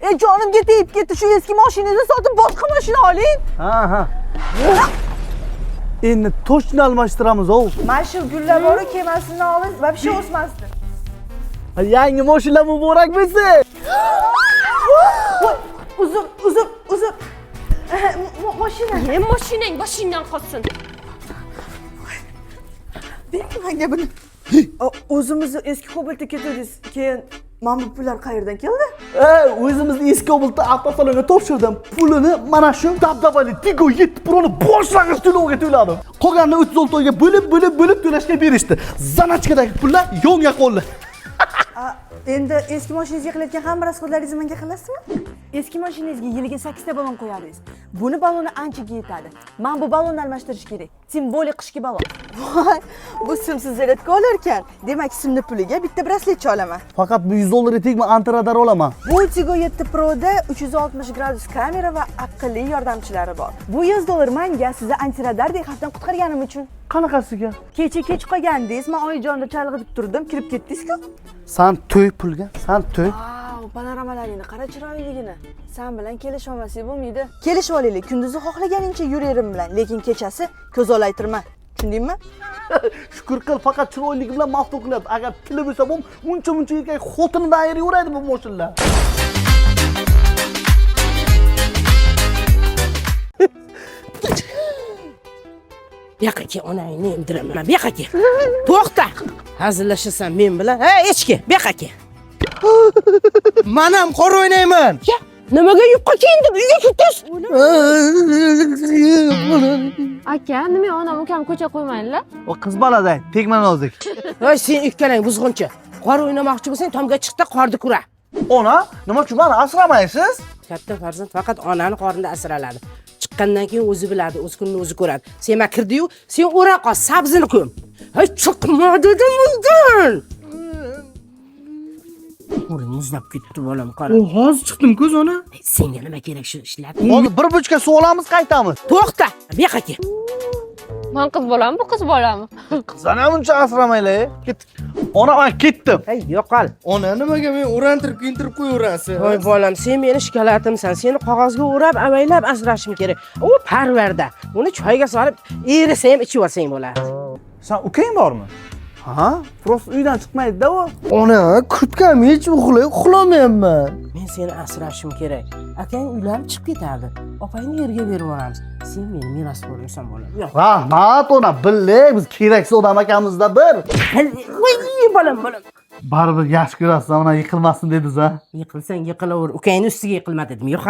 Jonimga tegib ketdi. Shu eski mashinangizni sotib boshqa mashina oling. Ha. Endi точно almashtiramiz ov. Mana shu gullar bor, kemasini olib, вообще o'smasdi. Yangi mashina muborak bo'lsin. Uzr. Mashina. Mashinang boshingdan qolsin. Menga buni. O'zimizni eski Cobaltga ketdingiz. Keyin mana bu pullar qayerdan keldi? O'zimizni eski Cobaltni avtosalonga topshirdim. Pulini mana shu dabdabali Tigo 7 Pro'ni boshlang'ich to'lovga to'ladim. Qolganini 36 oyga bo'lib to'lashga berishdi. Zanachkadagi pullar yonga qoldi. Endi eski mashinangizga qilayotgan hamma rasxodlaringizni menga qilasizmi? Eski mashinangizga yiliga 8 ta ballon qo'yadingiz. Buni balloni anchaga yetadi. Men bu ballonni almashtirish kerak. Simbolik qishki ballon. Voy, bu simsiz zaryadka olar ekan. Demak, simni puliga bitta brasletcha olaman. Faqat bu 100 dollarga tegma antiradar olaman. Bu Tigo 7 Pro'da 360 gradus kamera va aqlli yordamchilari bor. Bu 100 dollar menga sizni antiradar dehatdan qutqarganim uchun. Qanaqasiga? Kecha kech qolgandingiz, men oyijonda chalg'itib turdim, kirib ketdingiz-ku. San to'y pulga, san to'y. Panoramalaringni qara chiroyligini. Sen bilan kelishib olmasak bo'lmaydi. Kelishib olaylik. Kunduzi xohlaganingcha yurerim bilan, lekin kechasi ko'z olaytirma. Tushundingmi? Shukr qil, faqat chiroyligi bilan maftun qilyapti. Agar puli bo'lsa, bu muncha erkak xotinidan ayiraveradi bu mashinalar. Buyoqqa kel, onangni emdiraman. Buyoqqa kel. To'xta. Hazillashasan men bilan. Hey, echki, buyoqqa kel. Men ham qor o'ynayman. Nimaga yupqa kiyindim? Uyga ketish. Aka, nima onam ukam ko'cha qo'ymaydilar? O qiz bolada, tegma nozik. Voy, sen ikkalang buzg'unchi. Qor o'ynamoqchi bo'lsang, tomga chiqda qorni kura. Ona, nima uchun meni asramaysiz? Katta farzand faqat onani qornida asraladi. Chiqqandan keyin o'zi biladi, o'z kunini o'zi ko'radi. Sen ma kirdi-yu, sen o'ra qol, sabzini ko'm. Hay, chiqma dedim undan. O'rin muzlab ketdi bolam, qara. Hozir chiqdim-ku ona. Senga nima kerak shu ishlar? Hozir bir buchka suv olamiz, qaytamiz. To'xta, buyoqqa kel. Men qiz bolami, bu qiz bolami? Qizani ham uncha asramaylar. Ketdik. Ona, men ketdim. Hey, yo'qol. Ona nimaga men o'rantirib kiyintirib qo'yaverasiz? Voy bolam, sen meni shikalatimsan. Seni qog'ozga o'rab, avaylab asrashim kerak. U parvarda. Uni choyga solib, erisa ham ichib olsang bo'ladi. Sen ukang bormi? Ha? Prosta uydan chiqmaydi-da u. Ona, kurtkam hech uxlamayapman. Men seni asrashim kerak. Akang uylanib chiqib ketardi. Opangni yerga berib yuboramiz. Sen meni merosxo'rimsan bolam. Yo'q. Rahmat ona, bildik, biz keraksiz odam ekanmiz-da bir. Voy bolam. Baribir yaxshi ko'rasiz, ona yiqilmasin dedingiz-a? Yiqilsang yiqilaver. Ukangni ustiga yiqilma dedim. Yo'q.